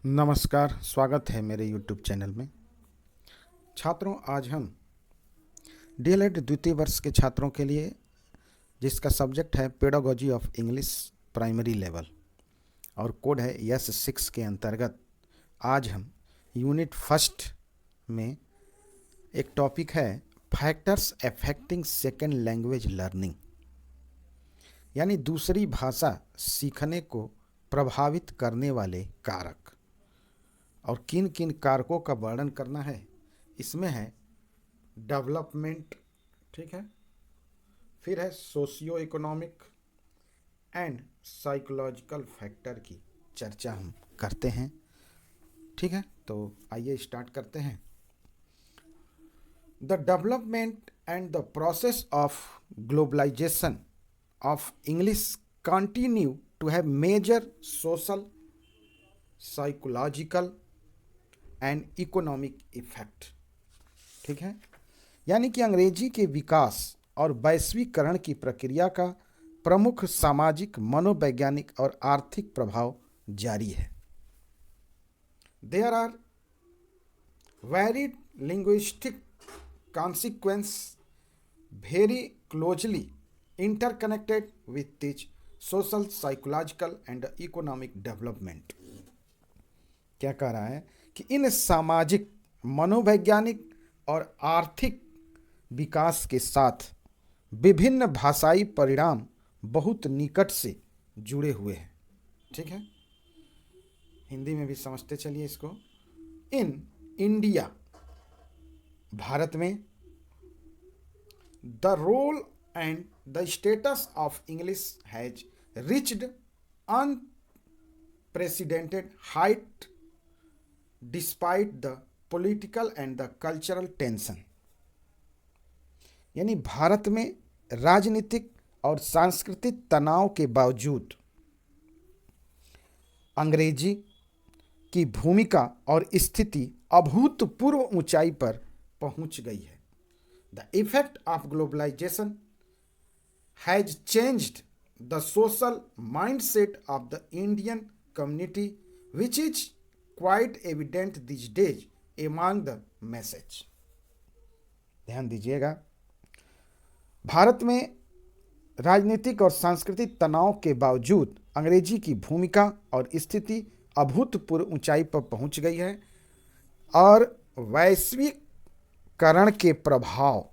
नमस्कार, स्वागत है मेरे YouTube चैनल में। छात्रों, आज हम डीएलएड द्वितीय वर्ष के छात्रों के लिए जिसका सब्जेक्ट है pedagogy of English primary level और कोड है S6 के अंतर्गत आज हम यूनिट फर्स्ट में एक टॉपिक है factors affecting second language learning, यानी दूसरी भाषा सीखने को प्रभावित करने वाले कारक। और किन किन कारकों का वर्णन करना है इसमें है डेवलपमेंट, ठीक है, फिर है socio economic and psychological factor की चर्चा हम करते हैं। ठीक है, तो आइए स्टार्ट करते हैं। The development and the process of globalisation of English continue to have major social, psychological and economic effect. ठीक है, यानी कि अंग्रेजी के विकास और वैश्वीकरण की प्रक्रिया का प्रमुख सामाजिक, मनोवैज्ञानिक और आर्थिक प्रभाव जारी है। There are varied linguistic consequence very closely interconnected with this social, psychological and economic development. क्या कह रहा है कि इन सामाजिक, मनोवैज्ञानिक और आर्थिक विकास के साथ विभिन्न भाषाई परिणाम बहुत निकट से जुड़े हुए हैं। ठीक है, हिंदी में भी समझते चलिए इसको। इन इंडिया, भारत में, the role and the status of English has reached unprecedented height despite the political and the cultural tension. यानी भारत में राजनीतिक और सांस्कृतिक तनाव के बावजूद अंग्रेजी की भूमिका और स्थिति अभूतपूर्व ऊंचाई पर पहुंच गई है। The effect of globalisation has changed the social mindset of the Indian community which is quite evident these days among the message। ध्यान दीजिएगा, भारत में राजनीतिक और सांस्कृतिक तनाव के बावजूद अंग्रेजी की भूमिका और स्थिति अभूतपूर्व ऊंचाई पर पहुंच गई है और वैश्वीकरण के प्रभाव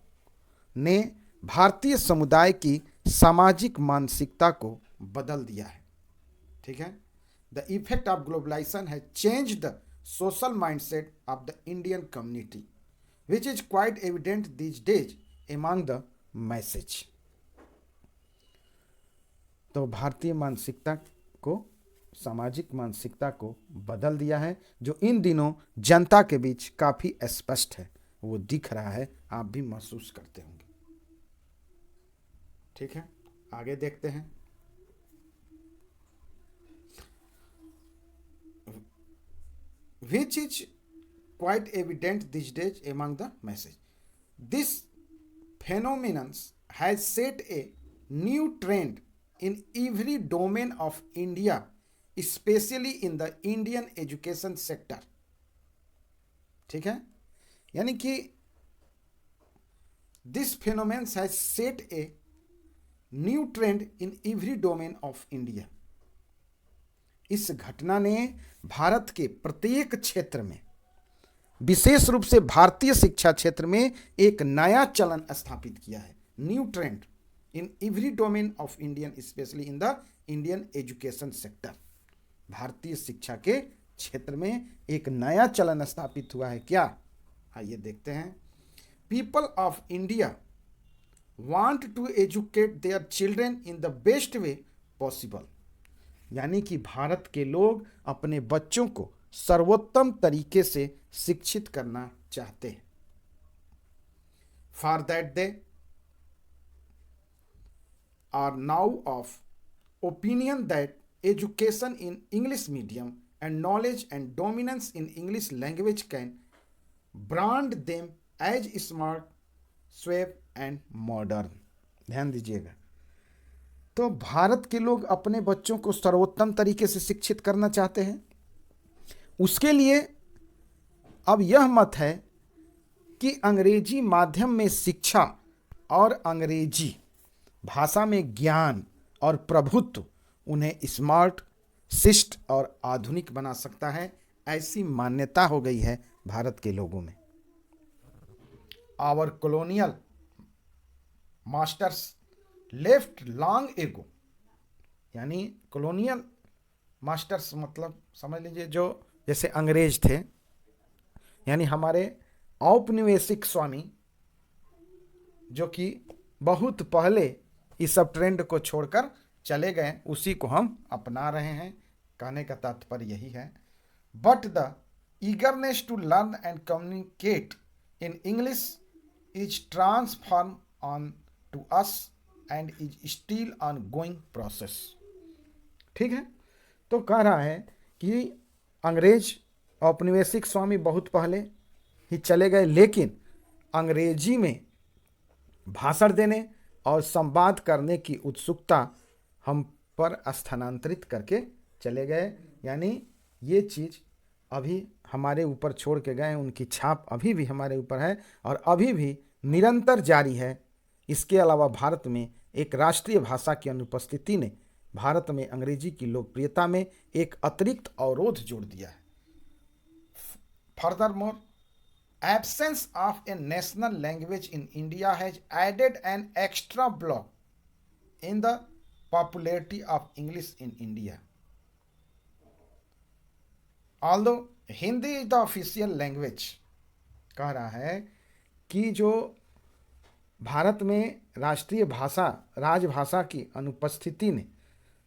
ने भारतीय समुदाय की सामाजिक मानसिकता को बदल दिया है। ठीक है, The effect of globalization has changed the social mindset of the Indian community, which is quite evident these days among the message। तो भारतीय मानसिकता को, सामाजिक मानसिकता को बदल दिया है, जो इन दिनों जनता के बीच काफी स्पष्ट है, वो दिख रहा है, आप भी महसूस करते होंगे। ठीक है, आगे देखते हैं। Which is quite evident these days among the message. This phenomenon has set a new trend in every domain of India, especially in the Indian education sector। ठीक है, यानी कि this phenomenon has set a new trend in every domain of India। इस घटना ने भारत के प्रत्येक क्षेत्र में, विशेष रूप से भारतीय शिक्षा क्षेत्र में एक नया चलन स्थापित किया है। New trend in every domain of Indian, specially in the Indian education sector. भारतीय शिक्षा के क्षेत्र में एक नया चलन स्थापित हुआ है। क्या, आइए देखते हैं। People of India want to educate their children in the best way possible. यानी कि भारत के लोग अपने बच्चों को सर्वोत्तम तरीके से शिक्षित करना चाहते हैं। For that they are now of opinion that education in English medium and knowledge and dominance in English language can brand them as smart, suave and modern. ध्यान दीजिएगा, तो भारत के लोग अपने बच्चों को सर्वोत्तम तरीके से शिक्षित करना चाहते हैं उसके लिए अब यह मत है कि अंग्रेजी माध्यम में शिक्षा और अंग्रेजी भाषा में ज्ञान और प्रभुत्व उन्हें स्मार्ट, शिष्ट और आधुनिक बना सकता है, ऐसी मान्यता हो गई है भारत के लोगों में। Our colonial masters left long ago, यानी कॉलोनियल मास्टर्स मतलब समझ लीजिए जो जैसे अंग्रेज थे, यानी हमारे औपनिवेशिक स्वामी जो कि बहुत पहले इस सब ट्रेंड को छोड़कर चले गए, उसी को हम अपना रहे हैं। कहने का तात्पर्य यही है। But the eagerness to learn and communicate in English is transform on to us and is still ongoing process. ठीक है, तो कह रहा है कि अंग्रेज औपनिवेशिक स्वामी बहुत पहले ही चले गए, लेकिन अंग्रेजी में भाषण देने और संवाद करने की उत्सुकता हम पर स्थानांतरित करके चले गए। यानी ये चीज़ अभी हमारे ऊपर छोड़ के गए, उनकी छाप अभी भी हमारे ऊपर है और अभी भी निरंतर जारी है। इसके अलावा भारत में एक राष्ट्रीय भाषा की अनुपस्थिति ने भारत में अंग्रेजी की लोकप्रियता में एक अतिरिक्त अवरोध जोड़ दिया है। Furthermore, absence of a national language in India has added an extra block in the popularity of English in India. Although Hindi is the official language, कह रहा है कि जो भारत में राष्ट्रीय भाषा, राजभाषा की अनुपस्थिति ने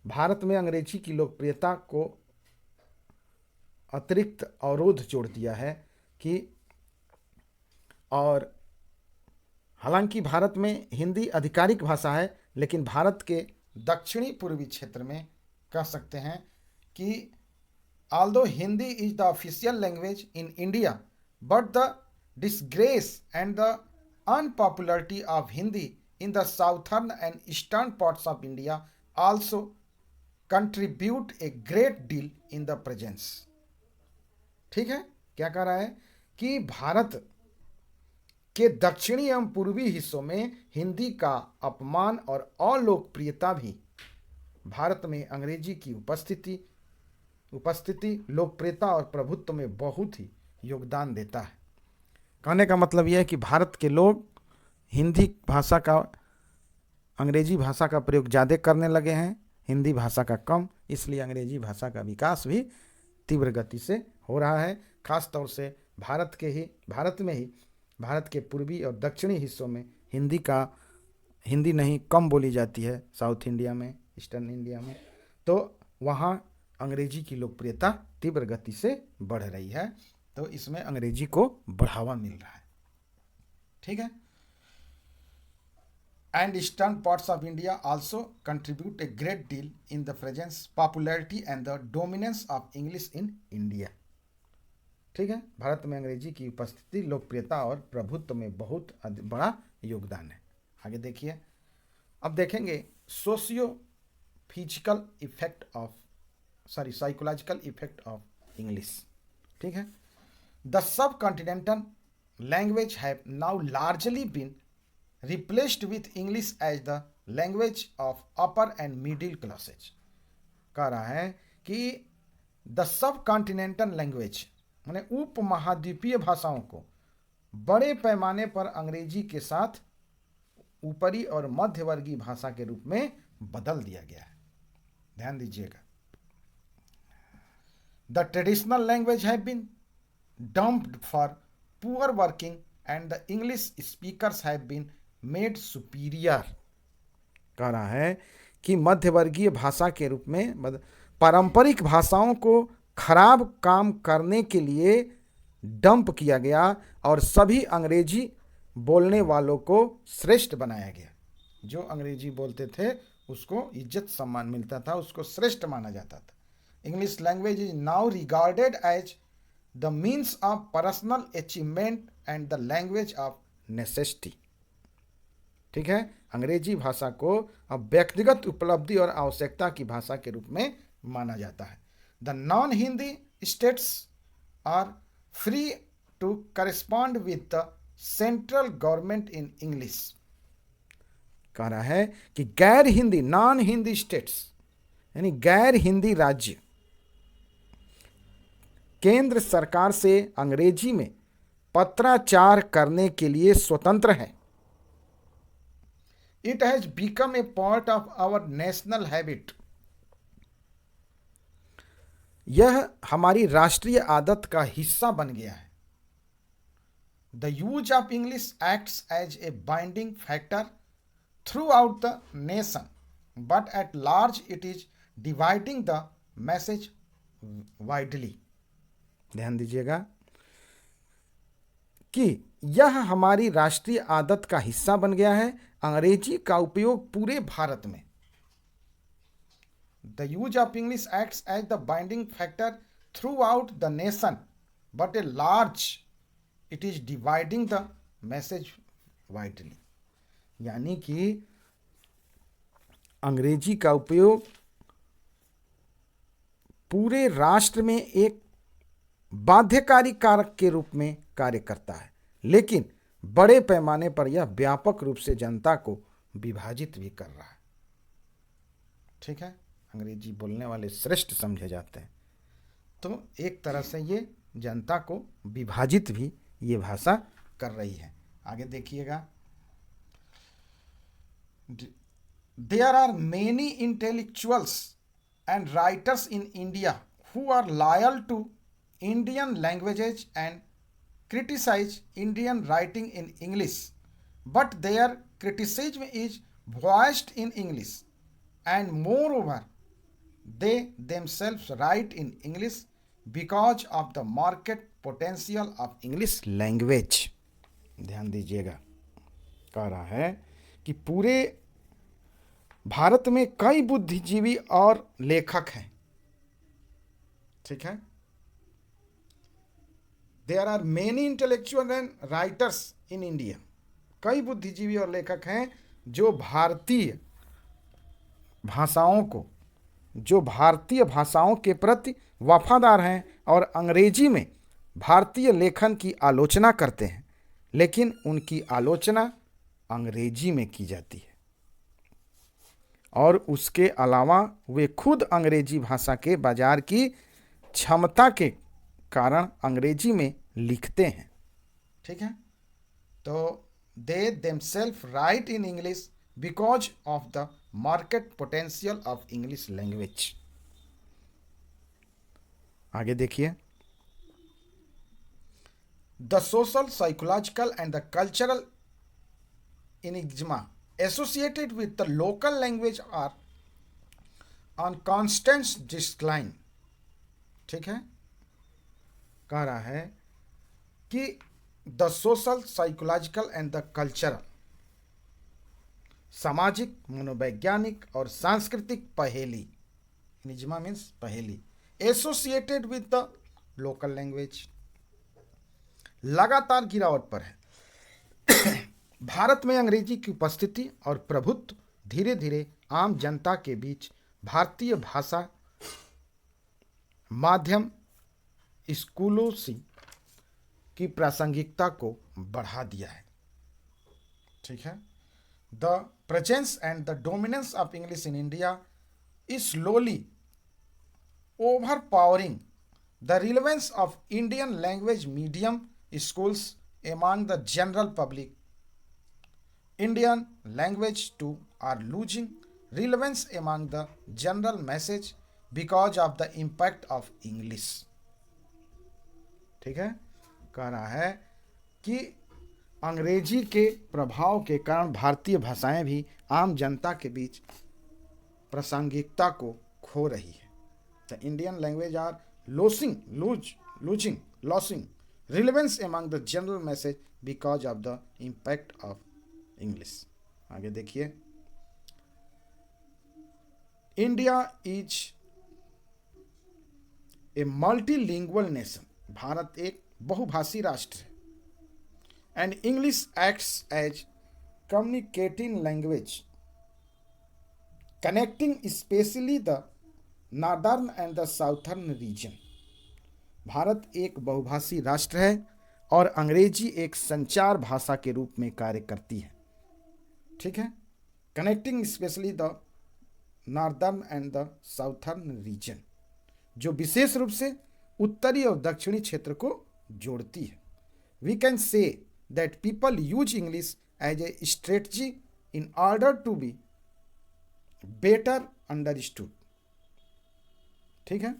भारत में अंग्रेजी की लोकप्रियता को अतिरिक्त अवरोध जोड़ दिया है कि, और हालांकि भारत में हिंदी आधिकारिक भाषा है, लेकिन भारत के दक्षिणी पूर्वी क्षेत्र में कह सकते हैं कि although Hindi is the official language in India, but the disgrace and the unpopularity of Hindi in the southern and eastern parts of India also contribute a great deal in the presence. ठीक है, क्या कह रहा है कि भारत के दक्षिणी एवं पूर्वी हिस्सों में हिंदी का अपमान और अलोकप्रियता भी भारत में अंग्रेजी की उपस्थिति लोकप्रियता और प्रभुत्व में बहुत ही योगदान देता है। कहने का मतलब यह है कि भारत के लोग हिंदी भाषा का, अंग्रेजी भाषा का प्रयोग ज़्यादा करने लगे हैं, हिंदी भाषा का कम, इसलिए अंग्रेजी भाषा का विकास भी तीव्र गति से हो रहा है। खास तौर से भारत में ही भारत के पूर्वी और दक्षिणी हिस्सों में हिंदी नहीं कम बोली जाती है, साउथ इंडिया में, ईस्टर्न इंडिया में, तो वहाँ अंग्रेजी की लोकप्रियता तीव्र गति से बढ़ रही है, तो इसमें अंग्रेजी को बढ़ावा मिल रहा है। ठीक है, and eastern parts of India also contribute a great deal in the presence, popularity and the dominance of English in India. ठीक है, भारत में अंग्रेजी की उपस्थिति, लोकप्रियता और प्रभुत्व में बहुत बड़ा योगदान है। आगे देखिए, अब देखेंगे साइकोलॉजिकल इफेक्ट ऑफ इंग्लिश। ठीक है, the subcontinental language have now largely been replaced with English as the language of upper and middle classes. कह रहा है कि द सब कॉन्टिनेंटल लैंग्वेज माने उपमहाद्वीपीय भाषाओं को बड़े पैमाने पर अंग्रेजी के साथ ऊपरी और मध्यवर्गीय भाषा के रूप में बदल दिया गया है। ध्यान दीजिएगा, the traditional language have been dumped for poor working and the English speakers have been made superior. कह रहा है कि मध्यवर्गीय भाषा के रूप में पारंपरिक भाषाओं को खराब काम करने के लिए डंप किया गया और सभी अंग्रेजी बोलने वालों को श्रेष्ठ बनाया गया। जो अंग्रेजी बोलते थे उसको इज्जत सम्मान मिलता था, उसको श्रेष्ठ माना जाता था। English language is now regarded as the means of personal achievement and the language of necessity. ठीक है, अंग्रेजी भाषा को अब व्यक्तिगत उपलब्धि और आवश्यकता की भाषा के रूप में माना जाता है। The non Hindi states are free to correspond with the central government in English. कह रहा है कि गैर हिंदी नॉन हिंदी स्टेट्स यानी गैर हिंदी राज्य केंद्र सरकार से अंग्रेजी में पत्राचार करने के लिए स्वतंत्र है. It has become a part of our national habit. यह हमारी राष्ट्रीय आदत का हिस्सा बन गया है. The use of English acts as a binding factor throughout the nation, but at large it is dividing the message widely. ध्यान दीजिएगा कि यह हमारी राष्ट्रीय आदत का हिस्सा बन गया है. अंग्रेजी का उपयोग पूरे भारत में. The use of English acts as the binding factor throughout the nation, but a large it is dividing the message widely. यानी कि अंग्रेजी का उपयोग पूरे राष्ट्र में एक बाध्यकारी कारक के रूप में कार्य करता है, लेकिन बड़े पैमाने पर यह व्यापक रूप से जनता को विभाजित भी कर रहा है. ठीक है, अंग्रेजी बोलने वाले श्रेष्ठ समझे जाते हैं, तो एक तरह से ये जनता को विभाजित भी ये भाषा कर रही है. आगे देखिएगा. There are many intellectuals and writers in India who are loyal to Indian languages and criticize Indian writing in English, but their criticism is voiced in English, and moreover they themselves write in English because of the market potential of English language. ध्यान दीजिएगा, कह रहा है कि पूरे भारत में कई बुद्धिजीवी और लेखक हैं. ठीक है, there are many intellectual and writers in India. कई बुद्धिजीवी और लेखक हैं जो भारतीय भाषाओं के प्रति वफादार हैं और अंग्रेजी में भारतीय लेखन की आलोचना करते हैं, लेकिन उनकी आलोचना अंग्रेजी में की जाती है और उसके अलावा वे खुद अंग्रेजी भाषा के बाजार की क्षमता के कारण अंग्रेजी में लिखते हैं. ठीक है, तो they themselves write in English because of the market potential of English language. आगे देखिए. The social, psychological and the cultural enigma associated with the local language are on constant decline. ठीक है, कह रहा है कि the social, psychological and the cultural, सामाजिक, मनोवैज्ञानिक और सांस्कृतिक पहेली, निजमा मीन्स पहेली, associated with the local language, लगातार गिरावट पर है. भारत में अंग्रेजी की उपस्थिति और प्रभुत्व धीरे धीरे आम जनता के बीच भारतीय भाषा माध्यम स्कूलों की प्रासंगिकता को बढ़ा दिया है. ठीक है, the presence and the dominance of English in India is slowly overpowering the relevance of Indian language medium schools among the general public. Indian language too are losing relevance among the general message because of the impact of English. ठीक है, कह रहा है कि अंग्रेजी के प्रभाव के कारण भारतीय भाषाएं भी आम जनता के बीच प्रासंगिकता को खो रही है. The Indian language are losing relevance among the general message because of the impact of English. आगे देखिए. India is a multilingual nation. Bharat एक बहुभाषी राष्ट्र है. And English acts as communicating language, connecting especially the northern and the southern reason. Bharat एक बहुभाषी राष्ट्र है और अंग्रेजी एक संचार भाषा के रूप में कार्य करती है। ठीक है, connecting specially the northern and the southern reason, जो विशेष रूप से उत्तरी और दक्षिणी क्षेत्र को जोड़ती है। We can say that people use English as a strategy in order to be better understood. ठीक है,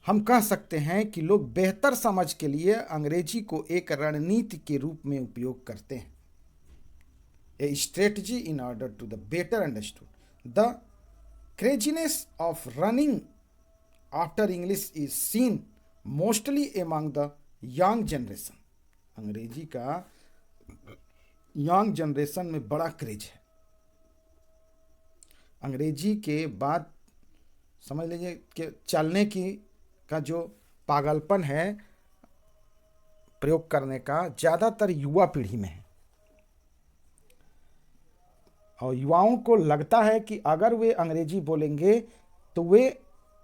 हम कह सकते हैं कि लोग बेहतर समझ के लिए अंग्रेजी को एक रणनीति के रूप में उपयोग करते हैं। A strategy in order to the better understood the craziness of running after English is seen mostly among the young generation. अंग्रेजी का यंग जनरेशन में बड़ा क्रेज है। अंग्रेजी के बाद समझ लीजिए कि चलने की का जो पागलपन है प्रयोग करने का, ज़्यादातर युवा पीढ़ी में है। और युवाओं को लगता है कि अगर वे अंग्रेजी बोलेंगे तो वे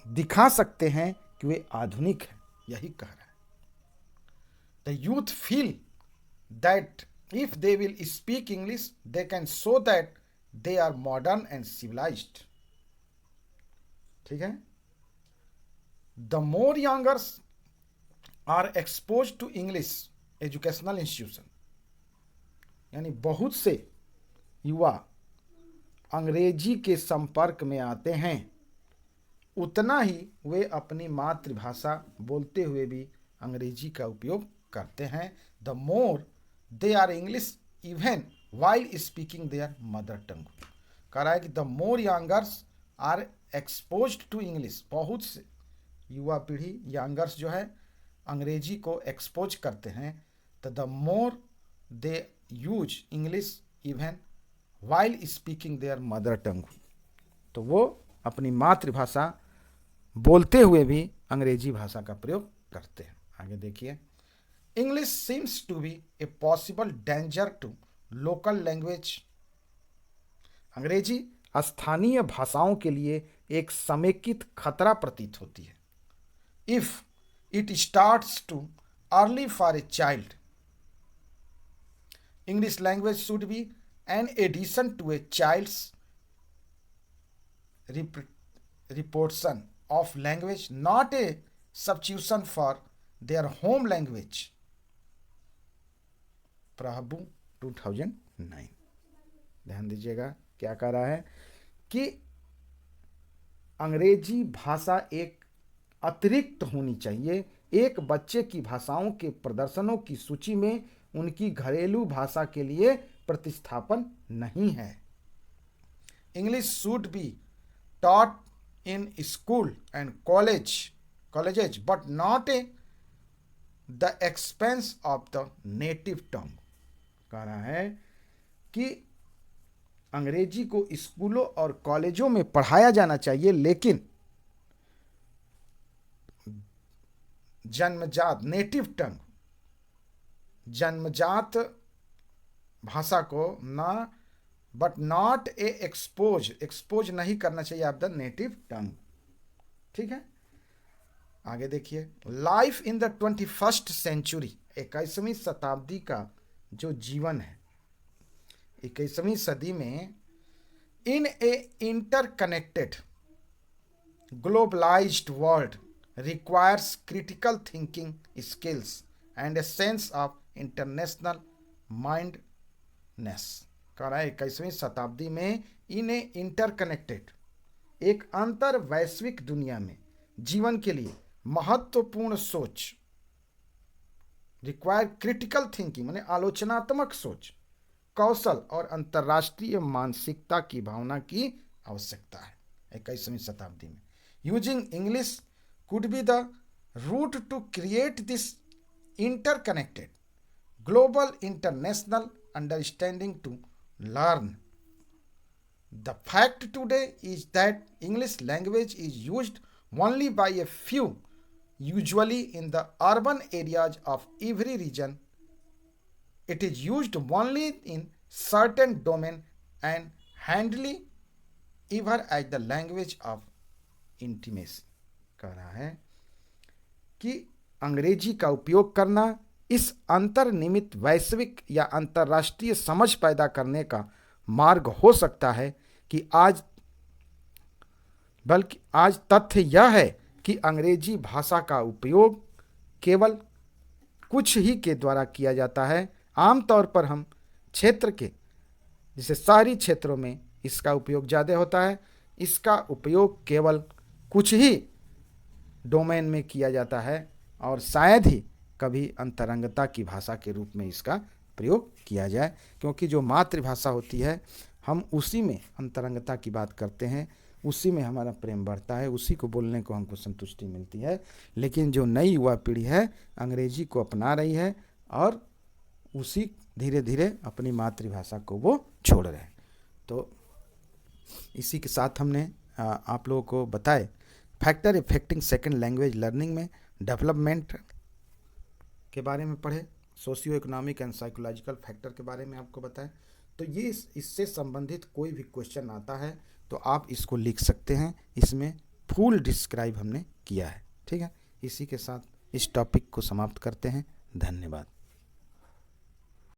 दिखा सकते हैं कि वे आधुनिक हैं। यही कह रहा है। The youth feel that if they will speak English they can show that they are modern and civilised. ठीक है, the more youngers are expose to English educational institution, यानी बहुत से युवा अंग्रेजी के संपर्क में आते हैं, उतना ही वे अपनी मातृभाषा बोलते हुए भी अंग्रेजी का उपयोग करते हैं। The more they are English even while speaking their mother tongue. कह रहा है कि the more youngers are expose to English, बहुत से युवा पीढ़ी यंगर्स जो है अंग्रेजी को एक्सपोज करते हैं। तो the more they use English even while speaking their mother टंग, तो वो अपनी मातृभाषा बोलते हुए भी अंग्रेजी भाषा का प्रयोग करते हैं। आगे देखिए, English seems to be a possible danger to local language. अंग्रेजी स्थानीय भाषाओं के लिए एक समेकित खतरा प्रतीत होती है। If it starts too early for a child, English language should be an addition to a child's reportion of language, not a substitution for their home language। प्रभु 2009। ध्यान दीजिएगा क्या कह रहा है कि अंग्रेजी भाषा एक अतिरिक्त होनी चाहिए। एक बच्चे की भाषाओं के प्रदर्शनों की सूची में उनकी घरेलू भाषा के लिए प्रतिस्थापन नहीं है। English should be taught in school and colleges but not a the expense of the native tongue. कह रहा है कि अंग्रेजी को स्कूलों और कॉलेजों में पढ़ाया जाना चाहिए, लेकिन जन्मजात नेटिव टंग, जन्मजात भाषा को ना, बट नॉट ए एक्सपोज नहीं करना चाहिए आप द नेटिव टंग। ठीक है, आगे देखिए, life in the 21st century, 21वीं शताब्दी का जो जीवन है 21वीं सदी में, in a interconnected globalised world requires critical thinking skills and a sense of international mindness. कह रहा है 21वीं शताब्दी में इन ए इंटरकनेक्टेड, एक अंतर वैश्विक दुनिया में जीवन के लिए महत्वपूर्ण सोच, रिक्वायर क्रिटिकल थिंकिंग माने आलोचनात्मक सोच, कौशल और अंतर्राष्ट्रीय मानसिकता की भावना की आवश्यकता है 21वीं शताब्दी में। Using English could be the route to create this interconnected global international understanding to learn. The fact today is that English language is used only by a few, usually in the urban areas of every region. It is used only in certain domain and handily ever as the language of intimacy. कह रहा है कि अंग्रेजी का उपयोग करना इस अंतर्निहित वैश्विक या अंतर्राष्ट्रीय समझ पैदा करने का मार्ग हो सकता है कि आज तथ्य यह है कि अंग्रेजी भाषा का उपयोग केवल कुछ ही के द्वारा किया जाता है। आमतौर पर हम क्षेत्र के जैसे शहरी क्षेत्रों में इसका उपयोग ज़्यादा होता है। इसका उपयोग केवल कुछ ही डोमेन में किया जाता है और शायद ही कभी अंतरंगता की भाषा के रूप में इसका प्रयोग किया जाए, क्योंकि जो मातृभाषा होती है हम उसी में अंतरंगता की बात करते हैं, उसी में हमारा प्रेम बढ़ता है, उसी को बोलने को हमको संतुष्टि मिलती है। लेकिन जो नई युवा पीढ़ी है अंग्रेजी को अपना रही है और उसी धीरे धीरे अपनी मातृभाषा को वो छोड़ रहे हैं। तो इसी के साथ हमने आप लोगों को बताए factor affecting second language learning में डेवलपमेंट के बारे में पढ़े, socio economic and psychological factor के बारे में आपको बताएं। तो ये इससे संबंधित कोई भी क्वेश्चन आता है तो आप इसको लिख सकते हैं, इसमें फुल डिस्क्राइब हमने किया है। ठीक है, इसी के साथ इस टॉपिक को समाप्त करते हैं। धन्यवाद।